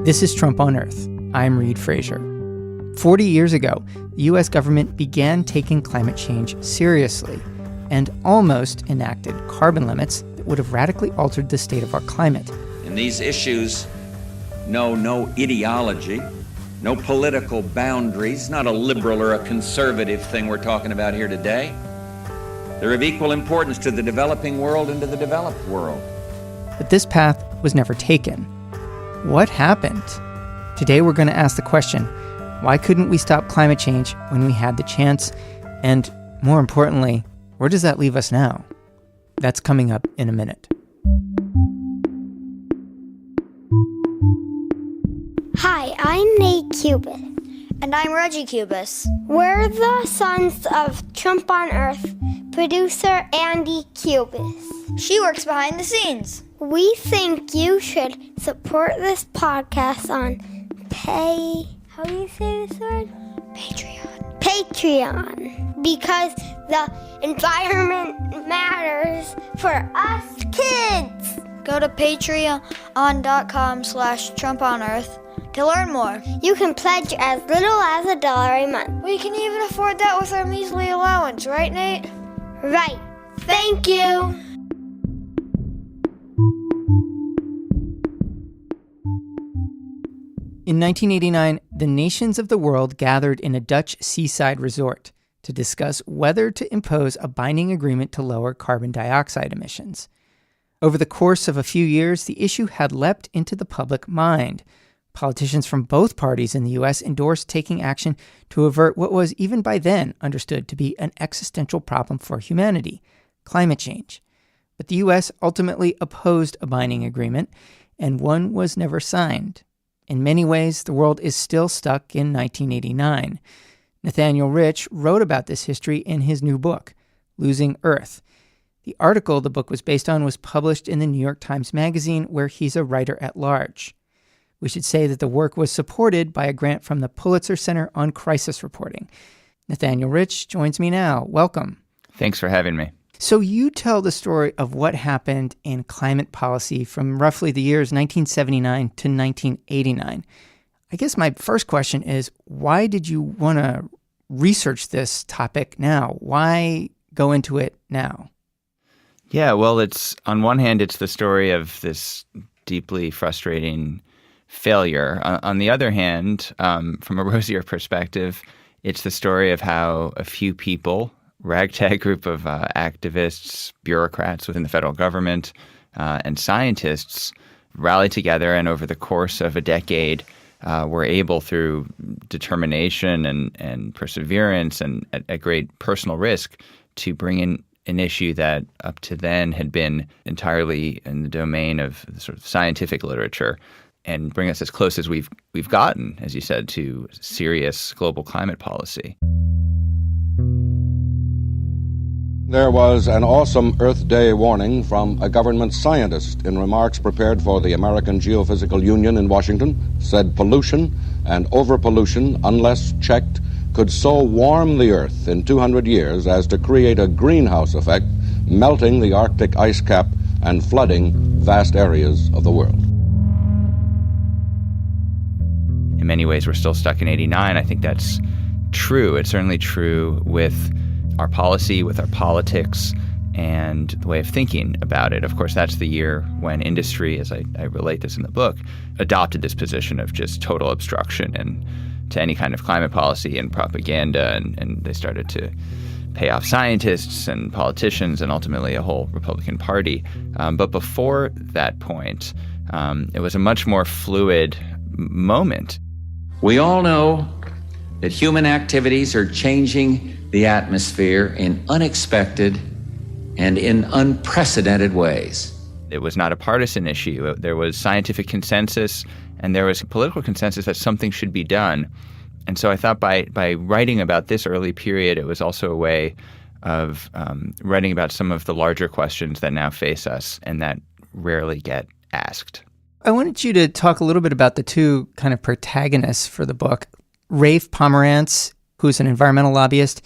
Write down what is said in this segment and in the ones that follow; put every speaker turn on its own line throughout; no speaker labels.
This is Trump on Earth. I'm Reed Frazier. 40 years ago, the U.S. government began taking climate change seriously and almost enacted carbon limits that would have radically altered the state of our climate.
And these issues know no ideology, no political boundaries, not a liberal or a conservative thing we're talking about here today. They're of equal importance to the developing world and to the developed world.
But this path was never taken. What happened? Today we're going to ask the question, why couldn't we stop climate change when we had the chance? And more importantly, where does that leave us now? That's coming up in a minute.
Hi, I'm Nate Cubis.
And I'm Reggie Cubis.
We're the sons of Trump on Earth, producer Andy Cubis.
She works behind the scenes.
We think you should support this podcast on how do you say this word? Patreon. Because the environment matters for us kids.
Go to patreon.com/TrumpOnEarth to learn more.
You can pledge as little as $1 a month.
We can even afford that with our measly allowance, right, Nate?
Right. Thank you.
In 1989, the nations of the world gathered in a Dutch seaside resort to discuss whether to impose a binding agreement to lower carbon dioxide emissions. Over the course of a few years, the issue had leapt into the public mind. Politicians from both parties in the U.S. endorsed taking action to avert what was even by then understood to be an existential problem for humanity, climate change. But the U.S. ultimately opposed a binding agreement, and one was never signed. In many ways, the world is still stuck in 1989. Nathanial Rich wrote about this history in his new book, Losing Earth. The article the book was based on was published in the New York Times Magazine, where he's a writer at large. We should say that the work was supported by a grant from the Pulitzer Center on Crisis Reporting. Nathanial Rich joins me now. Welcome.
Thanks for having me.
So you tell the story of what happened in climate policy from roughly the years 1979 to 1989. I guess my first question is, why did you want to research this topic now? Why go into it now?
Yeah, well, it's on one hand, it's the story of this deeply frustrating failure. On the other hand, from a rosier perspective, it's the story of how a few people, ragtag group of activists, bureaucrats within the federal government, and scientists rallied together, and over the course of a decade were able, through determination and perseverance and at great personal risk, to bring in an issue that up to then had been entirely in the domain of sort of scientific literature, and bring us as close as we've gotten, as you said, to serious global climate policy.
There was an awesome Earth Day warning from a government scientist in remarks prepared for the American Geophysical Union in Washington. Said pollution and overpollution, unless checked, could so warm the Earth in 200 years as to create a greenhouse effect, melting the Arctic ice cap and flooding vast areas of the world.
In many ways, we're still stuck in 89. I think that's true. It's certainly true with our policy, with our politics, and the way of thinking about it. Of course, that's the year when industry, as I relate this in the book, adopted this position of just total obstruction and to any kind of climate policy and propaganda, and they started to pay off scientists and politicians and ultimately a whole Republican Party. But before that point, it was a much more fluid moment.
We all know that human activities are changing the atmosphere in unexpected and in unprecedented ways.
It was not a partisan issue. There was scientific consensus, and there was political consensus that something should be done. And so I thought by writing about this early period, it was also a way of writing about some of the larger questions that now face us and that rarely get asked.
I wanted you to talk a little bit about the two kind of protagonists for the book, Rafe Pomerantz, who's an environmental lobbyist,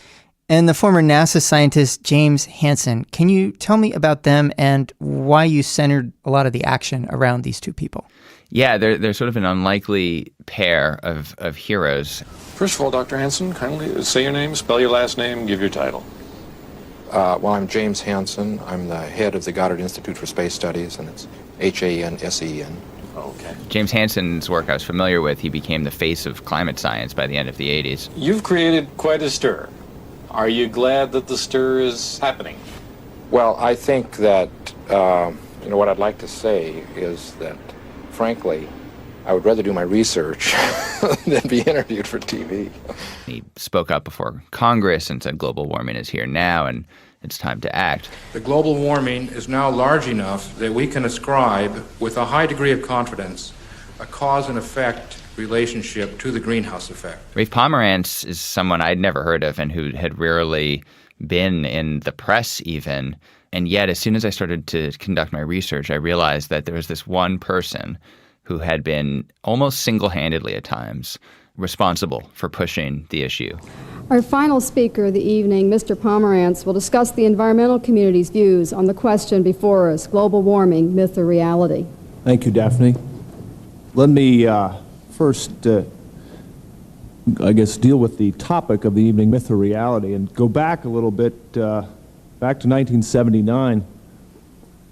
and the former NASA scientist James Hansen. Can you tell me about them and why you centered a lot of the action around these two people?
Yeah, they're sort of an unlikely pair of heroes.
First of all, Dr. Hansen, kindly say your name, spell your last name, give your title.
Well, I'm James Hansen. I'm the head of the Goddard Institute for Space Studies, and it's Hansen.
Okay.
James Hansen's work I was familiar with. He became the face of climate science by the end of the 80s.
You've created quite a stir. Are you glad that the stir is happening?
Well, I think that, what I'd like to say is that, frankly, I would rather do my research than be interviewed for TV.
He spoke up before Congress and said global warming is here now and it's time to act.
The global warming is now large enough that we can ascribe, with a high degree of confidence, a cause and effect relationship to the greenhouse effect.
Rafe Pomerantz is someone I'd never heard of and who had rarely been in the press even. And yet, as soon as I started to conduct my research, I realized that there was this one person who had been almost single-handedly at times responsible for pushing the issue.
Our final speaker of the evening, Mr. Pomerantz, will discuss the environmental community's views on the question before us, global warming, myth or reality.
Thank you, Daphne. Let me first, deal with the topic of the evening, myth or reality, and go back a little bit, back to 1979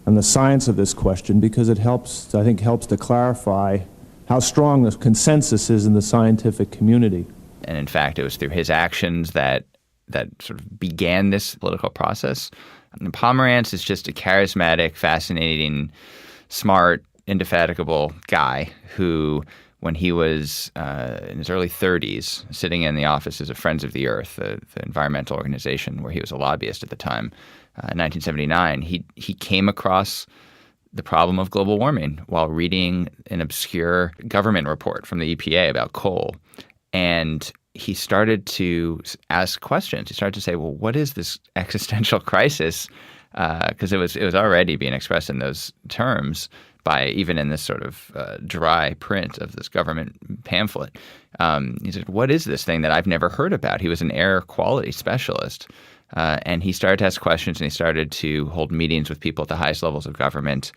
and the science of this question, because it helps to clarify how strong the consensus is in the scientific community.
And in fact, it was through his actions that sort of began this political process. And Pomerantz is just a charismatic, fascinating, smart, indefatigable guy who, when he was in his early 30s, sitting in the offices of Friends of the Earth, the environmental organization where he was a lobbyist at the time, in 1979, he came across the problem of global warming while reading an obscure government report from the EPA about coal. And he started to ask questions. He started to say, well, what is this existential crisis? Because it was already being expressed in those terms by even in this sort of dry print of this government pamphlet. He said, what is this thing that I've never heard about? He was an air quality specialist. And he started to ask questions, and he started to hold meetings with people at the highest levels of government.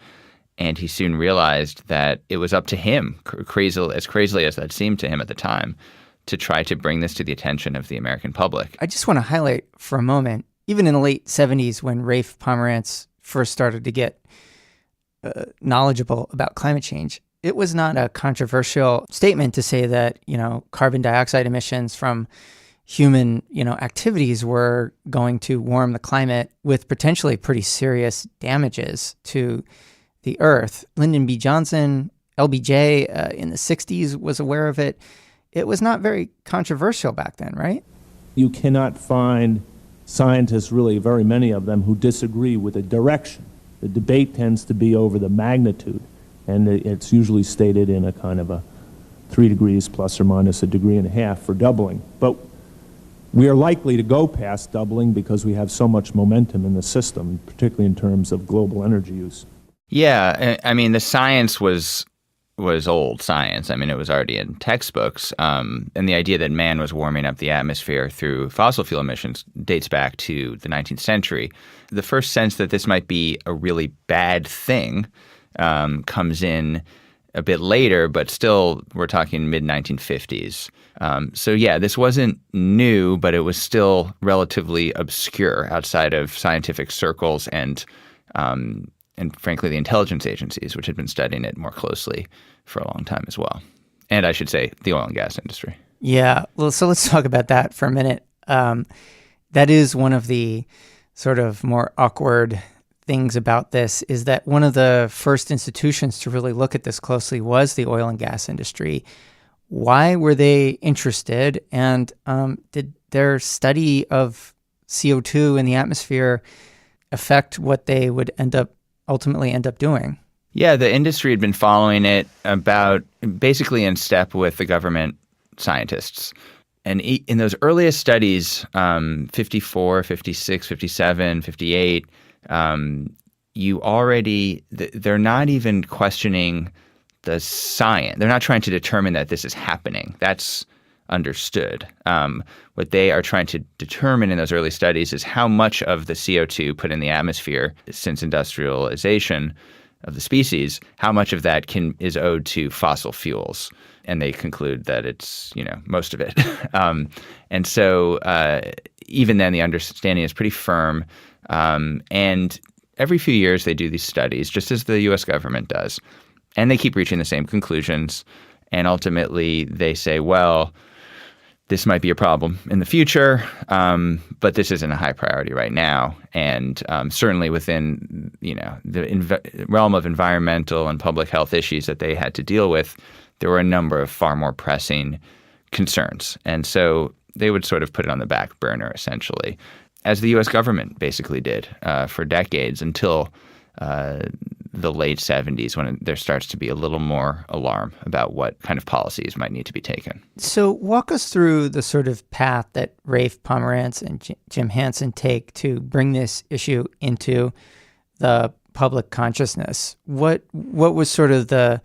And he soon realized that it was up to him, as crazily as that seemed to him at the time, to try to bring this to the attention of the American public.
I just want to highlight for a moment, even in the late 70s when Rafe Pomerantz first started to get knowledgeable about climate change, it was not a controversial statement to say that, carbon dioxide emissions from human, activities were going to warm the climate with potentially pretty serious damages to the Earth. Lyndon B. Johnson, LBJ, in the 60s was aware of it. It was not very controversial back then, right?
You cannot find scientists, really very many of them, who disagree with the direction. The debate tends to be over the magnitude, and it's usually stated in a kind of a 3 degrees plus or minus 1.5 degrees for doubling. But we are likely to go past doubling because we have so much momentum in the system, particularly in terms of global energy use.
Yeah, I mean, the science was old science. I mean, it was already in textbooks. And the idea that man was warming up the atmosphere through fossil fuel emissions dates back to the 19th century. The first sense that this might be a really bad thing comes in a bit later, but still we're talking mid-1950s. So yeah, this wasn't new, but it was still relatively obscure outside of scientific circles and frankly the intelligence agencies, which had been studying it more closely for a long time as well. And I should say the oil and gas industry.
Yeah, well, so let's talk about that for a minute. That is one of the sort of more awkward things about this, is that one of the first institutions to really look at this closely was the oil and gas industry. Why were they interested, and did their study of CO2 in the atmosphere affect what they would ultimately end up doing?
Yeah, the industry had been following it about basically in step with the government scientists. And in those earliest studies, 54, 56, 57, 58, they're not even questioning the science. They're not trying to determine that this is happening. That's understood. What they are trying to determine in those early studies is how much of the CO2 put in the atmosphere since industrialization of the species, how much of that is owed to fossil fuels. And they conclude that it's, most of it. And so even then, the understanding is pretty firm. And every few years, they do these studies, just as the U.S. government does. And they keep reaching the same conclusions. And ultimately, they say, well, this might be a problem in the future, but this isn't a high priority right now. And certainly within, the realm of environmental and public health issues that they had to deal with, there were a number of far more pressing concerns. And so they would sort of put it on the back burner, essentially, as the U.S. government basically did for decades until the late 70s, when there starts to be a little more alarm about what kind of policies might need to be taken.
So walk us through the sort of path that Rafe Pomerantz and Jim Hansen take to bring this issue into the public consciousness. What was sort of the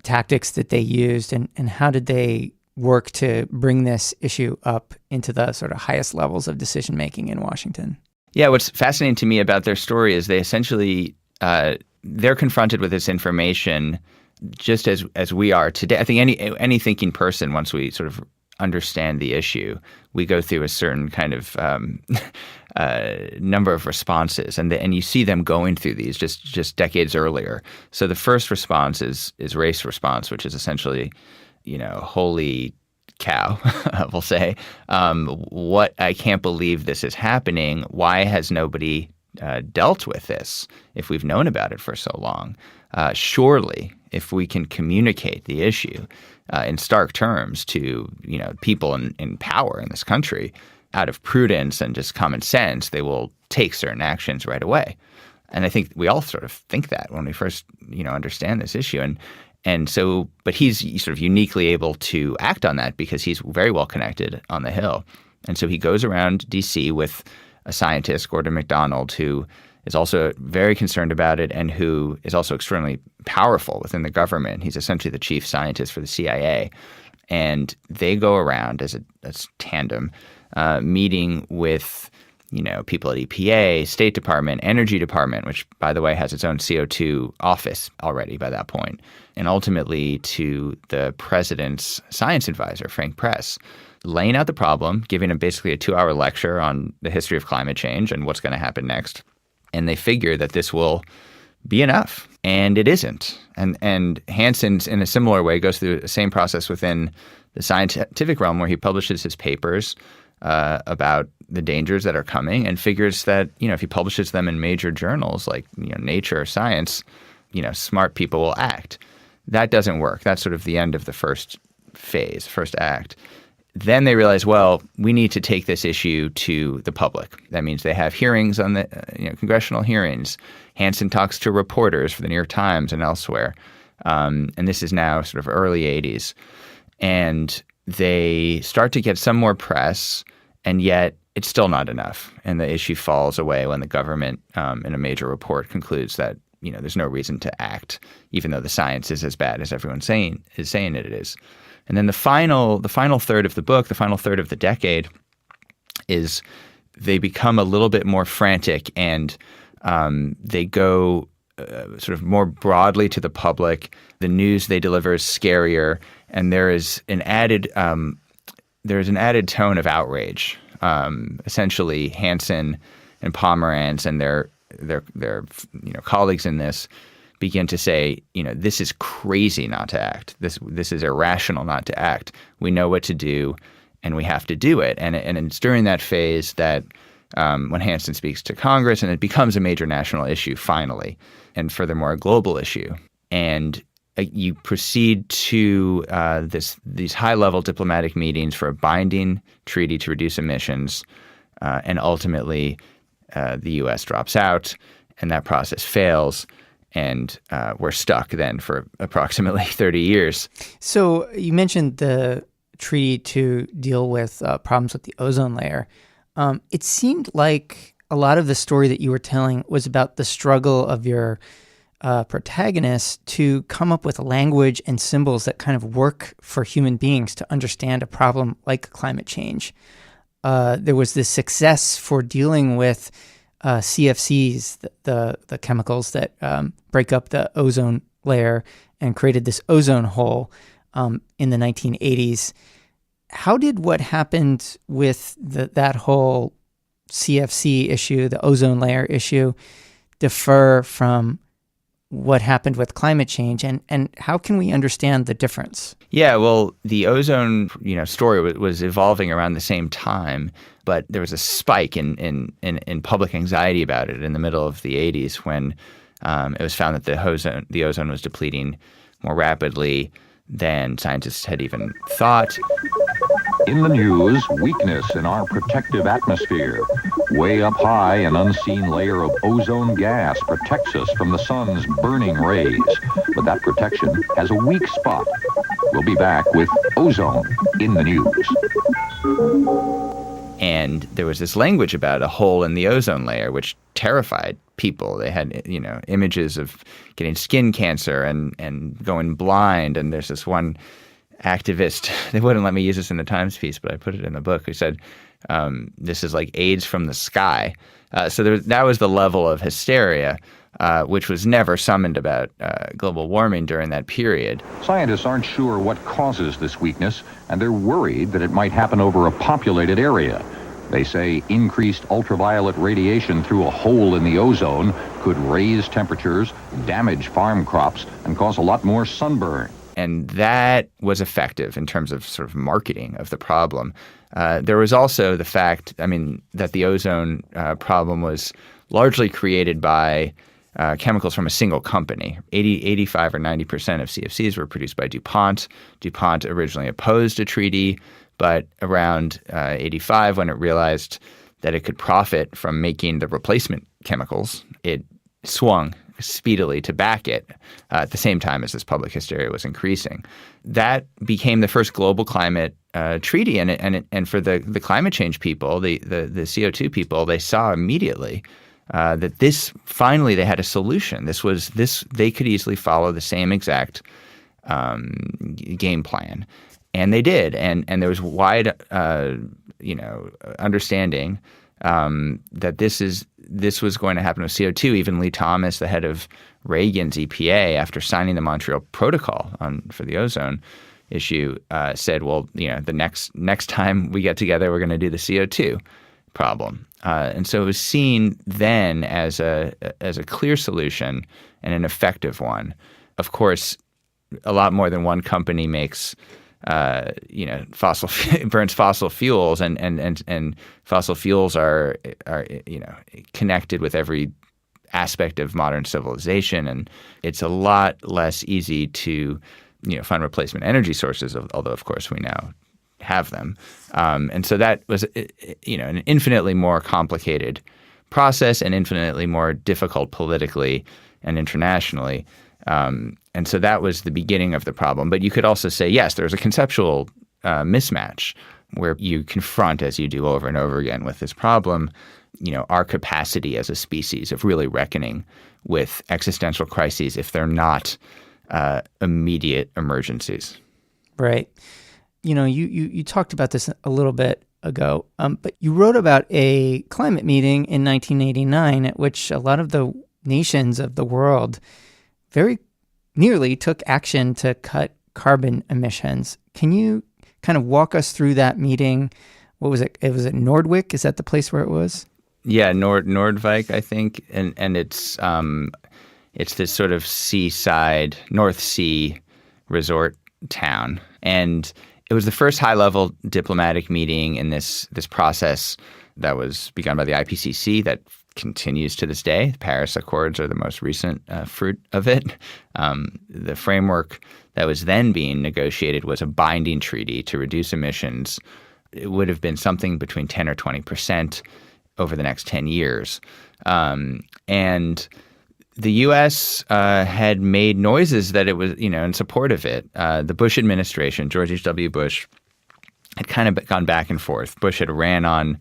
tactics that they used, and how did they work to bring this issue up into the sort of highest levels of decision-making in Washington? Yeah,
what's fascinating to me about their story is they essentially they're confronted with this information just as we are today. I think any thinking person, once we sort of understand the issue, we go through a certain kind of number of responses, and you see them going through these just decades earlier. So the first response is race response, which is essentially, holy cow, we'll say. What I can't believe this is happening. Why has nobody dealt with this if we've known about it for so long? Surely, if we can communicate the issue in stark terms to people in power in this country, out of prudence and just common sense, they will take certain actions right away. And I think we all sort of think that when we first understand this issue. And so, but he's sort of uniquely able to act on that because he's very well connected on the Hill. And so he goes around D.C. with a scientist, Gordon MacDonald, who is also very concerned about it and who is also extremely powerful within the government. He's essentially the chief scientist for the CIA. And they go around as a tandem, meeting with people at EPA, State Department, Energy Department, which, by the way, has its own CO2 office already by that point, and ultimately to the president's science advisor, Frank Press, laying out the problem, giving him basically a 2-hour lecture on the history of climate change and what's going to happen next. And they figure that this will be enough. And it isn't. And Hansen's, in a similar way, goes through the same process within the scientific realm where he publishes his papers about the dangers that are coming and figures that, if he publishes them in major journals like, Nature or Science, smart people will act. That doesn't work. That's sort of the end of the first phase, first act. Then they realize, well, we need to take this issue to the public. That means they have hearings on the congressional hearings. Hansen talks to reporters for the New York Times and elsewhere. And this is now sort of early 80s. And they start to get some more press, and yet it's still not enough. And the issue falls away when the government, in a major report, concludes that there's no reason to act, even though the science is as bad as everyone's saying it is. And then the final third of the book, the final third of the decade, is they become a little bit more frantic, and they go sort of more broadly to the public. The news they deliver is scarier, and there is an added tone of outrage. Essentially, Hansen and Pomerantz and their colleagues in this begin to say, this is crazy not to act. This is irrational not to act. We know what to do, and we have to do it. And it's during that phase that when Hansen speaks to Congress, and it becomes a major national issue finally, and furthermore a global issue. And you proceed to these high-level diplomatic meetings for a binding treaty to reduce emissions, and ultimately the U.S. drops out, and that process fails. And we're stuck then for approximately 30 years. So you mentioned the treaty to deal with problems with the ozone layer. It seemed like a lot of the story that you were telling was about the struggle of your
protagonists to come up with language and symbols that kind of work for human beings to understand a problem like climate change. There was this success for dealing with CFCs, the chemicals that break up the ozone layer and created this ozone hole in the 1980s. How did what happened with that whole CFC issue, the ozone layer issue, differ from what happened with climate change, and how can we understand the difference?
Yeah, well, the ozone, story was evolving around the same time, but there was a spike in public anxiety about it in the middle of the 80s when it was found that the ozone was depleting more rapidly than scientists had even thought.
In the news, weakness in our protective atmosphere. Way up high, an unseen layer of ozone gas protects us from the sun's burning rays. But that protection has a weak spot. We'll be back with Ozone in the News.
And there was this language about a hole in the ozone layer, which terrified people. They had, images of getting skin cancer and going blind. And there's this one activist, they wouldn't let me use this in the Times piece, but I put it in the book, who said, this is like AIDS from the sky. So that was the level of hysteria, which was never summoned about global warming during that period.
Scientists aren't sure what causes this weakness, and they're worried that it might happen over a populated area. They say increased ultraviolet radiation through a hole in the ozone could raise temperatures, damage farm crops, and cause a lot more sunburn.
And that was effective in terms of sort of marketing of the problem. There was also the fact, that the ozone problem was largely created by chemicals from a single company. 85 or 90% of CFCs were produced by DuPont. DuPont originally opposed a treaty, but around 85, when it realized that it could profit from making the replacement chemicals, it swung speedily to back it at the same time as this public hysteria was increasing. That became the first global climate treaty, and for the climate change people, the CO2 people, they saw immediately that this finally they had a solution. They could easily follow the same exact game plan, and they did. And there was wide understanding that this was going to happen with CO2. Even Lee Thomas, the head of Reagan's EPA, after signing the Montreal Protocol for the ozone issue, said, well, the next time we get together, we're going to do the CO2 problem. And so it was seen then as a clear solution and an effective one. Of course, a lot more than one company makes burns fossil fuels, and fossil fuels are connected with every aspect of modern civilization, and it's a lot less easy to find replacement energy sources, although of course we now have them, and so that was an infinitely more complicated process and infinitely more difficult politically and internationally. And so that was the beginning of the problem. But you could also say, yes, there's a conceptual mismatch where you confront, as you do over and over again with this problem, our capacity as a species of really reckoning with existential crises if they're not immediate emergencies.
Right. You talked about this a little bit ago, but you wrote about a climate meeting in 1989 at which a lot of the nations of the world very nearly took action to cut carbon emissions. Can you kind of walk us through that meeting? What was it? Was it Nordwijk? Is that the place where it was?
Yeah, Nordwijk, I think, and it's this sort of seaside North Sea resort town, and it was the first high-level diplomatic meeting in this process that was begun by the IPCC that continues to this day. The Paris Accords are the most recent fruit of it. The framework that was then being negotiated was a binding treaty to reduce emissions. It would have been something between 10 or 20% over the next 10 years. And the U.S. had made noises that it was, in support of it. The Bush administration, George H.W. Bush, had kind of gone back and forth. Bush had ran on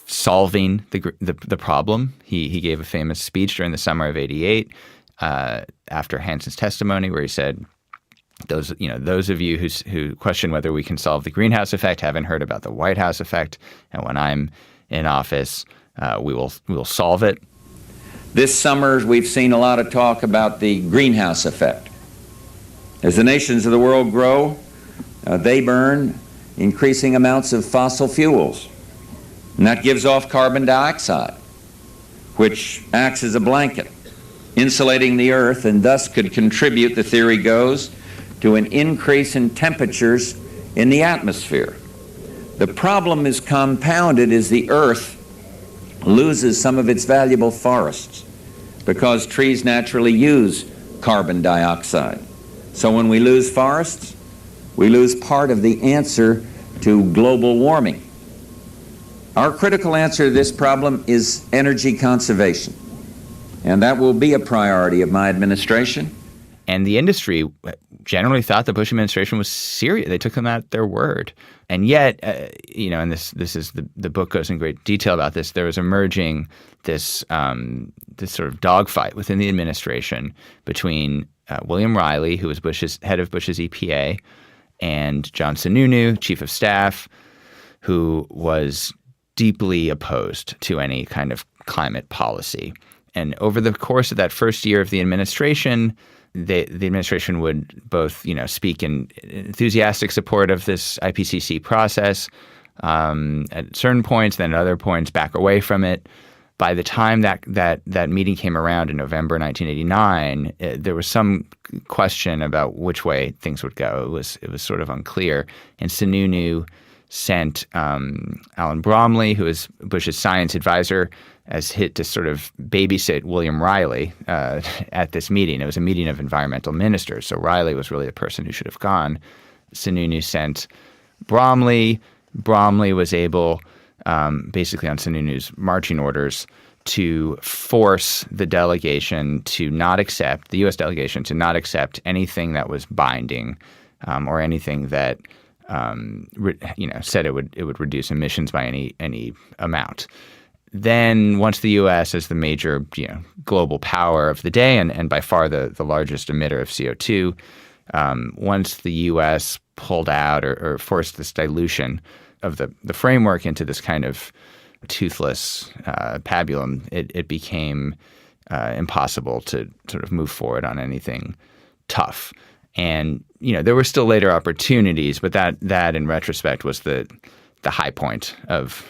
solving the problem. He gave a famous speech during the summer of '88 after Hansen's testimony, where he said, those of you who question whether we can solve the greenhouse effect haven't heard about the White House effect, and when I'm in office, we will solve it.
This summer, we've seen a lot of talk about the greenhouse effect. As the nations of the world grow, they burn increasing amounts of fossil fuels, and that gives off carbon dioxide, which acts as a blanket, insulating the Earth, and thus could contribute, the theory goes, to an increase in temperatures in the atmosphere. The problem is compounded as the Earth loses some of its valuable forests, because trees naturally use carbon dioxide. So when we lose forests, we lose part of the answer to global warming. Our critical answer to this problem is energy conservation, and that will be a priority of my administration.
And the industry generally thought the Bush administration was serious. They took them at their word. And yet, and this is the book goes in great detail about this. There was emerging this sort of dogfight within the administration between William Riley, who was head of Bush's EPA, and John Sununu, chief of staff, who was deeply opposed to any kind of climate policy. And over the course of that first year of the administration, the administration would both, speak in enthusiastic support of this IPCC process at certain points, then at other points back away from it. By the time that meeting came around in November 1989, there was some question about which way things would go. It was sort of unclear. And Sununu sent Alan Bromley, who was Bush's science advisor, as hit to sort of babysit William Riley at this meeting. It was a meeting of environmental ministers, so Riley was really the person who should have gone. Sununu sent Bromley. Bromley was able, basically on Sununu's marching orders, to force the delegation to not accept, the U.S. delegation to not accept anything that was binding or anything that said it would reduce emissions by any amount. Then once the U.S. as the major global power of the day and by far the largest emitter of CO2, once the U.S. pulled out or forced this dilution of the framework into this kind of toothless pabulum, it became impossible to sort of move forward on anything tough. And there were still later opportunities, but that in retrospect was the high point of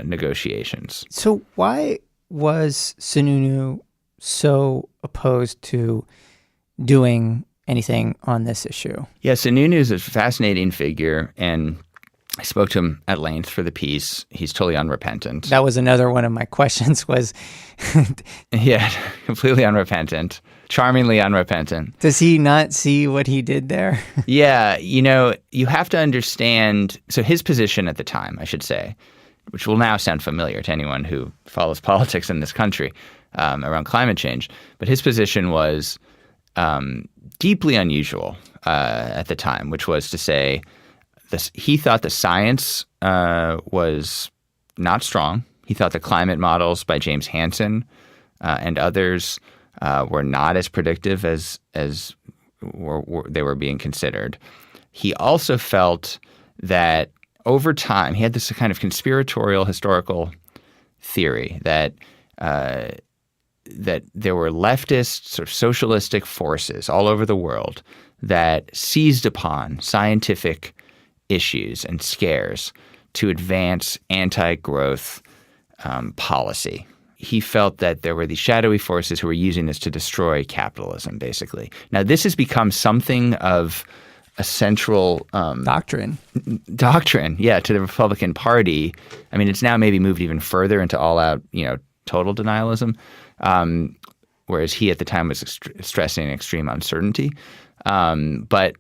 negotiations.
So why was Sununu so opposed to doing anything on this issue?
Yeah, Sununu is a fascinating figure, and I spoke to him at length for the piece. He's totally unrepentant.
That was another one of my questions was...
Yeah, completely unrepentant. Charmingly unrepentant.
Does he not see what he did there?
Yeah, you have to understand. So his position at the time, I should say, which will now sound familiar to anyone who follows politics in this country around climate change, but his position was deeply unusual at the time, which was to say he thought the science was not strong. He thought the climate models by James Hansen and others were not as predictive as they were being considered. He also felt that over time, he had this kind of conspiratorial historical theory that there were leftist sort of socialistic forces all over the world that seized upon scientific issues and scares to advance anti-growth policy. He felt that there were these shadowy forces who were using this to destroy capitalism, basically. Now, this has become something of a central
doctrine,
yeah, to the Republican Party. I mean, it's now maybe moved even further into all-out, total denialism, whereas he at the time was stressing extreme uncertainty. But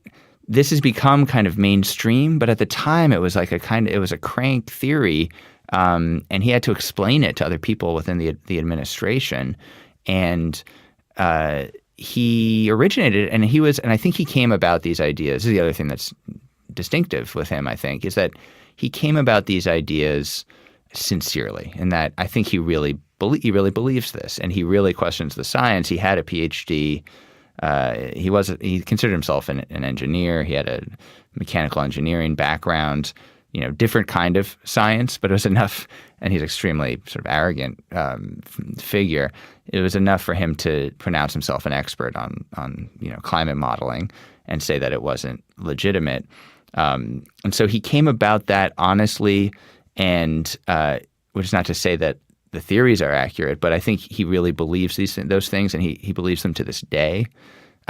this has become kind of mainstream. But at the time, it was like it was a crank theory. And he had to explain it to other people within the administration, and he originated it. And I think he came about these ideas. This is the other thing that's distinctive with him, I think, is that he came about these ideas sincerely, in that I think he really believes this, and he really questions the science. He had a PhD. He considered himself an engineer. He had a mechanical engineering background, different kind of science, but it was enough. And he's extremely sort of arrogant figure. It was enough for him to pronounce himself an expert on climate modeling and say that it wasn't legitimate. And so he came about that honestly, and which is not to say that the theories are accurate, but I think he really believes those things, and he believes them to this day.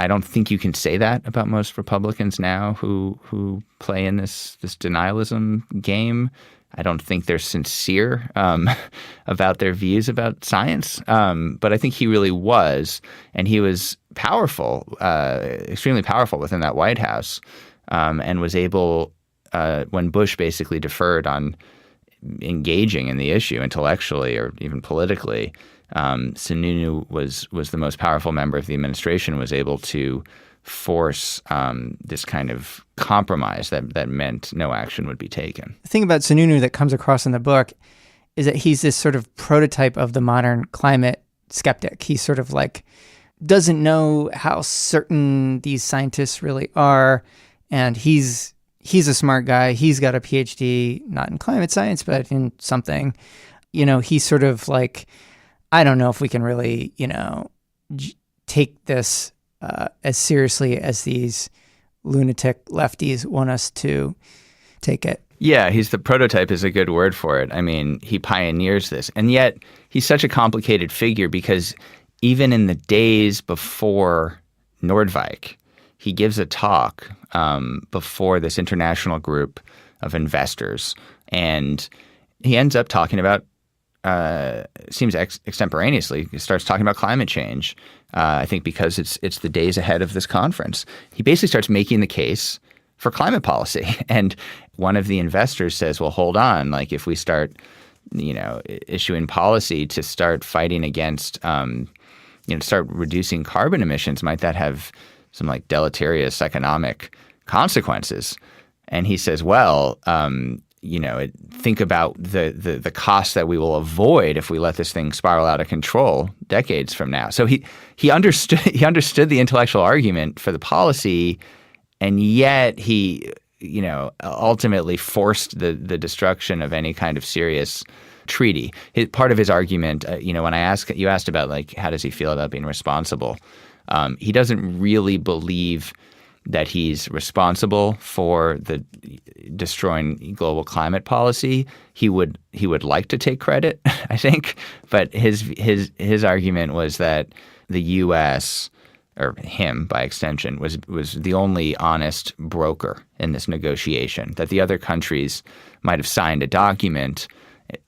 I don't think you can say that about most Republicans now who play in this denialism game. I don't think they're sincere about their views about science, but I think he really was, and he was powerful, extremely powerful within that White House, and was able, when Bush basically deferred on engaging in the issue intellectually or even politically, Sununu was the most powerful member of the administration, was able to force this kind of compromise that meant no action would be taken.
The thing about Sununu that comes across in the book is that he's this sort of prototype of the modern climate skeptic. He sort of like doesn't know how certain these scientists really are, and he's a smart guy. He's got a PhD, not in climate science, but in something. He's sort of like, I don't know if we can really, take this as seriously as these lunatic lefties want us to take it.
Yeah, he's the prototype is a good word for it. I mean, he pioneers this. And yet he's such a complicated figure because even in the days before Nordvik, he gives a talk before this international group of investors. And he ends up talking about, seems extemporaneously, he starts talking about climate change. I think because it's the days ahead of this conference. He basically starts making the case for climate policy. And one of the investors says, well, hold on, like if we start, issuing policy to start fighting against, start reducing carbon emissions, might that have some like deleterious economic consequences? And he says, well, think about the cost that we will avoid if we let this thing spiral out of control decades from now. So he understood the intellectual argument for the policy, and yet he ultimately forced the destruction of any kind of serious treaty. Part of his argument, when you asked about like how does he feel about being responsible, he doesn't really believe that he's responsible for the destroying global climate policy. He would like to take credit, I think, but his argument was that the U.S. or him by extension was the only honest broker in this negotiation. That the other countries might have signed a document,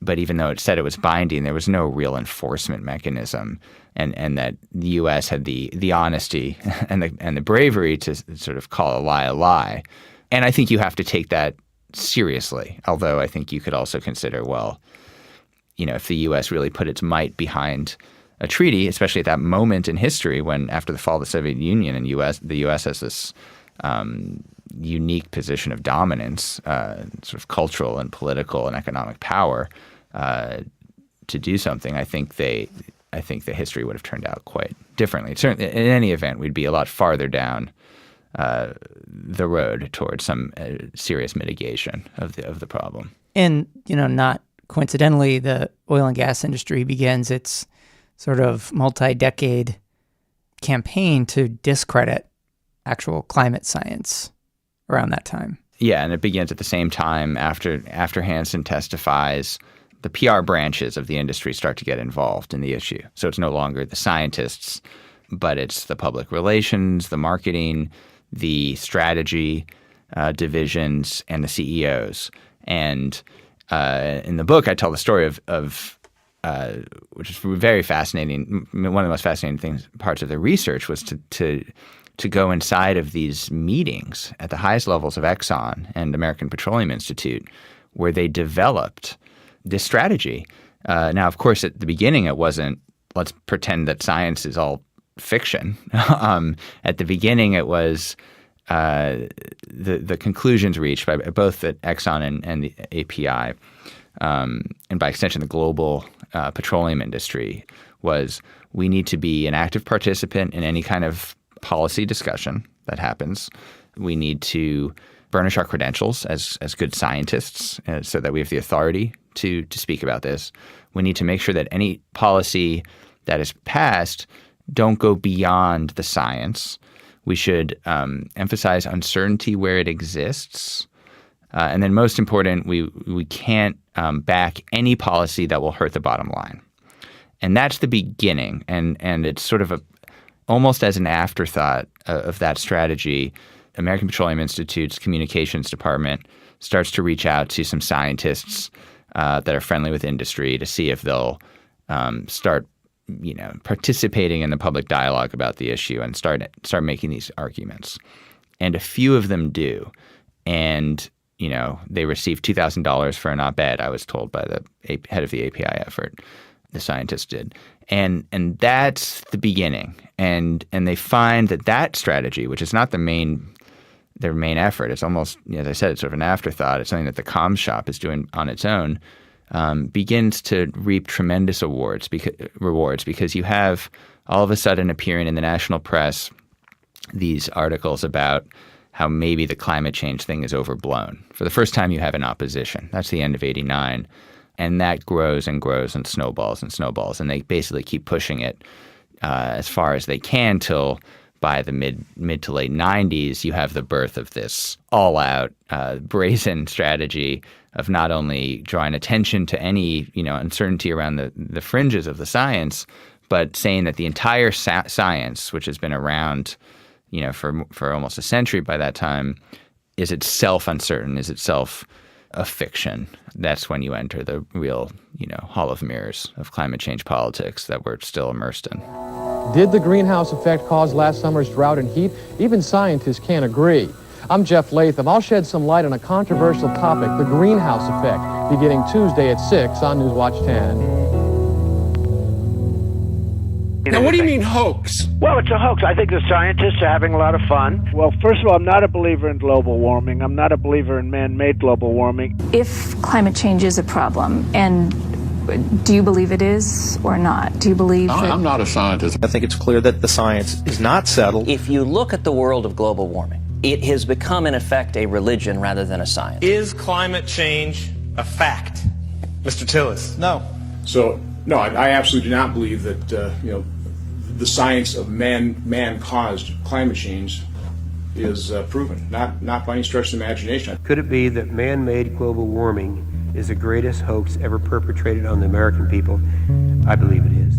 but even though it said it was binding, there was no real enforcement mechanism. And that the U.S. had the honesty and the bravery to sort of call a lie. And I think you have to take that seriously. Although I think you could also consider, well, if the U.S. really put its might behind a treaty, especially at that moment in history when after the fall of the Soviet Union and the U.S. has this unique position of dominance, sort of cultural and political and economic power to do something, I think the history would have turned out quite differently. Certainly, in any event, we'd be a lot farther down the road towards some serious mitigation of the problem.
And not coincidentally, the oil and gas industry begins its sort of multi-decade campaign to discredit actual climate science around that time.
Yeah, and it begins at the same time after Hansen testifies. The PR branches of the industry start to get involved in the issue. So it's no longer the scientists, but it's the public relations, the marketing, the strategy divisions, and the CEOs. And in the book, I tell the story of which is very fascinating. One of the most fascinating parts of the research was to go inside of these meetings at the highest levels of Exxon and American Petroleum Institute, where they developed this strategy. Now, of course, at the beginning, it wasn't, let's pretend that science is all fiction. At the beginning, it was the conclusions reached by both at Exxon and the API and by extension the global petroleum industry, was we need to be an active participant in any kind of policy discussion that happens. We need to burnish our credentials as good scientists so that we have the authority to speak about this. We need to make sure that any policy that is passed don't go beyond the science. We should emphasize uncertainty where it exists. And then most important, we can't back any policy that will hurt the bottom line. And that's the beginning. And it's sort of almost as an afterthought of that strategy, American Petroleum Institute's communications department starts to reach out to some scientists that are friendly with industry to see if they'll start participating in the public dialogue about the issue and start making these arguments. And a few of them do. And they received $2,000 for an op-ed, I was told by the head of the API effort. The scientists did. And that's the beginning. And they find that strategy, which is not their main effort, it's almost, as I said, it's sort of an afterthought. It's something that the comms shop is doing on its own, begins to reap tremendous rewards because you have all of a sudden appearing in the national press these articles about how maybe the climate change thing is overblown. For the first time, you have an opposition. That's the end of '89. And that grows and grows and snowballs. And they basically keep pushing it as far as they can till by the mid to late 90s, you have the birth of this all-out brazen strategy of not only drawing attention to any uncertainty around the fringes of the science, but saying that the entire science, which has been around for almost a century by that time, is itself uncertain, is itself a fiction. That's when you enter the real, hall of mirrors of climate change politics that we're still immersed in.
Did the greenhouse effect cause last summer's drought and heat? Even scientists can't agree. I'm Jeff Latham. I'll shed some light on a controversial topic, the greenhouse effect, beginning Tuesday at 6 on Newswatch 10.
Now, what do you mean hoax?
Well, it's a hoax. I think the scientists are having a lot of fun.
Well, first of all, I'm not a believer in global warming. I'm not a believer in man-made global warming.
If climate change is a problem, and do you believe it is or not? Do you believe
I'm not a scientist.
I think it's clear that the science is not settled.
If you look at the world of global warming, it has become, in effect, a religion rather than a science.
Is climate change a fact? Mr. Tillis?
No.
So, no, I absolutely do not believe that, the science of man-caused climate change is proven, not by any stretch of the imagination.
Could it be that man-made global warming is the greatest hoax ever perpetrated on the American people? I believe it is.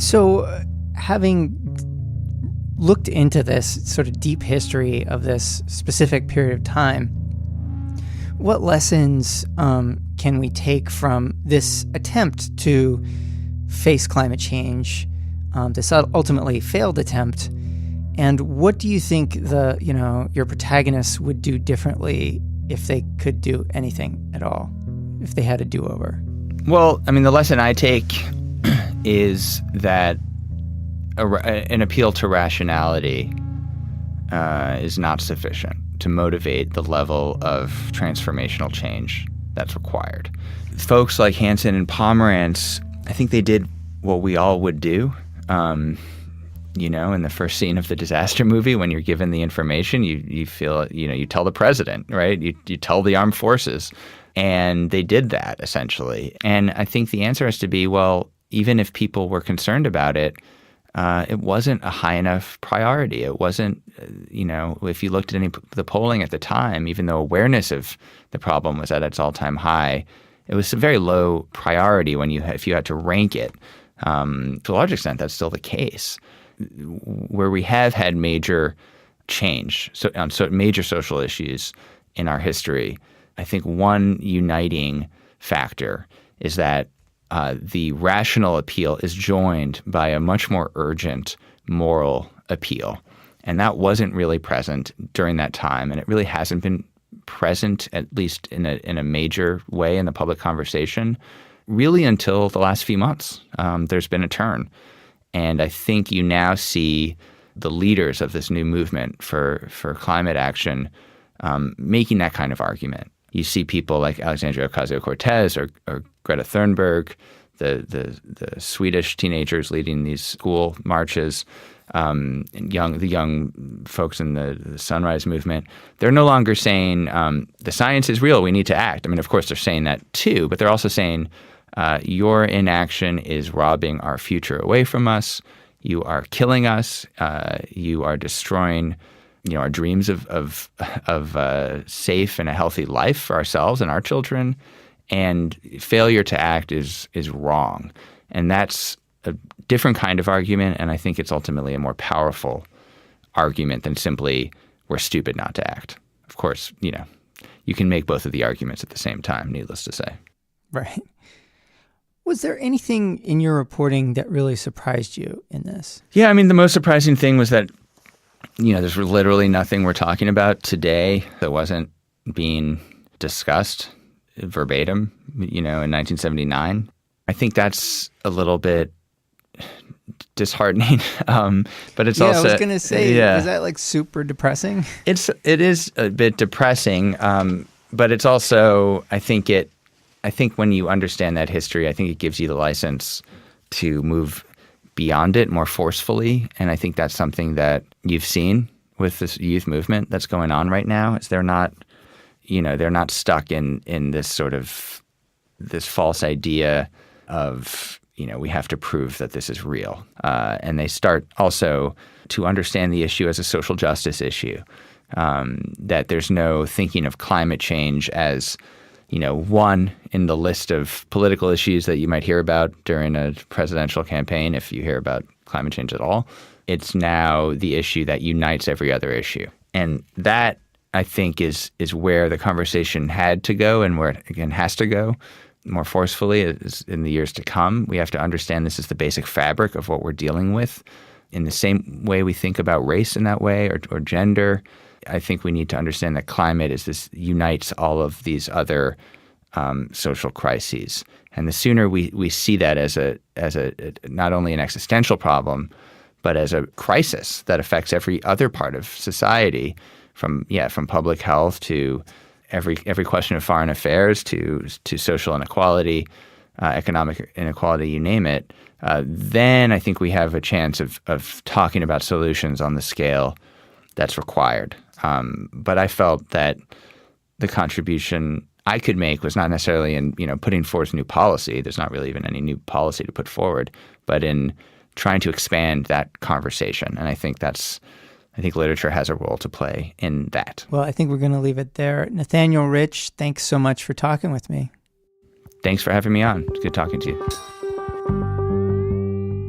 So, having looked into this sort of deep history of this specific period of time, what lessons can we take from this attempt to face climate change, this ultimately failed attempt? And what do you think your protagonists would do differently if they could do anything at all, if they had a do-over?
Well, I mean, the lesson I take is that an appeal to rationality is not sufficient to motivate the level of transformational change that's required. Folks like Hansen and Pomerantz, I think they did what we all would do. In the first scene of the disaster movie, when you're given the information, you feel, you tell the president, right? You tell the armed forces. And they did that, essentially. And I think the answer has to be, well, even if people were concerned about it, it wasn't a high enough priority. It wasn't, if you looked at the polling at the time, even though awareness of the problem was at its all-time high, it was a very low priority if you had to rank it. To a large extent, that's still the case. Where we have had major change on major social issues in our history, I think one uniting factor is that the rational appeal is joined by a much more urgent moral appeal. And that wasn't really present during that time, and it really hasn't been present, at least in a major way in the public conversation, really until the last few months. There's been a turn. And I think you now see the leaders of this new movement for climate action making that kind of argument. You see people like Alexandria Ocasio-Cortez or Greta Thunberg, the Swedish teenagers leading these school marches, and the young folks in the Sunrise Movement. They're no longer saying the science is real, we need to act. I mean, of course, they're saying that too, but they're also saying your inaction is robbing our future away from us. You are killing us. You are destroying, our dreams of safe and a healthy life for ourselves and our children. And failure to act is wrong. And that's a different kind of argument, and I think it's ultimately a more powerful argument than simply we're stupid not to act. Of course, you can make both of the arguments at the same time, needless to say.
Right. Was there anything in your reporting that really surprised you in this?
Yeah, I mean, the most surprising thing was that, there's literally nothing we're talking about today that wasn't being discussed verbatim, in 1979. I think that's a little bit disheartening, but it's also.
I was going to say, is that like super depressing?
It is a bit depressing, but it's also, I think when you understand that history, I think it gives you the license to move beyond it more forcefully, and I think that's something that you've seen with this youth movement that's going on right now. Is they're not stuck in this sort of this false idea of we have to prove that this is real. And they start also to understand the issue as a social justice issue, that there's no thinking of climate change as, one in the list of political issues that you might hear about during a presidential campaign, if you hear about climate change at all. It's now the issue that unites every other issue. And that, I think, is where the conversation had to go and where it, again, has to go more forcefully in the years to come. We have to understand this is the basic fabric of what we're dealing with. In the same way we think about race in that way or gender, I think we need to understand that climate unites all of these other social crises. And the sooner we see that as a not only an existential problem, but as a crisis that affects every other part of society, from public health to every question of foreign affairs to social inequality, economic inequality, you name it, then I think we have a chance of talking about solutions on the scale that's required. But I felt that the contribution I could make was not necessarily in putting forth new policy. There's not really even any new policy to put forward, but in trying to expand that conversation. And I think literature has a role to play in that.
Well, I think we're going to leave it there. Nathanial Rich, thanks so much for talking with me.
Thanks for having me on. It's good talking to you.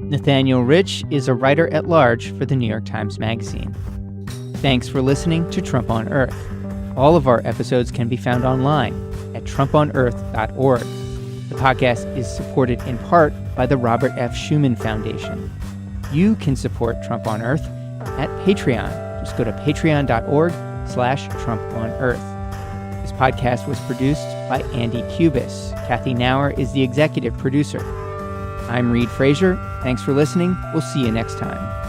Nathanial Rich is a writer at large for the New York Times Magazine. Thanks for listening to Trump on Earth. All of our episodes can be found online at trumponearth.org. The podcast is supported in part by the Robert F. Schuman Foundation. You can support Trump on Earth at Patreon. Just go to patreon.org/TrumpOnEarth. This podcast was produced by Andy Cubis. Kathy Nauer is the executive producer. I'm Reed Frazier. Thanks for listening. We'll see you next time.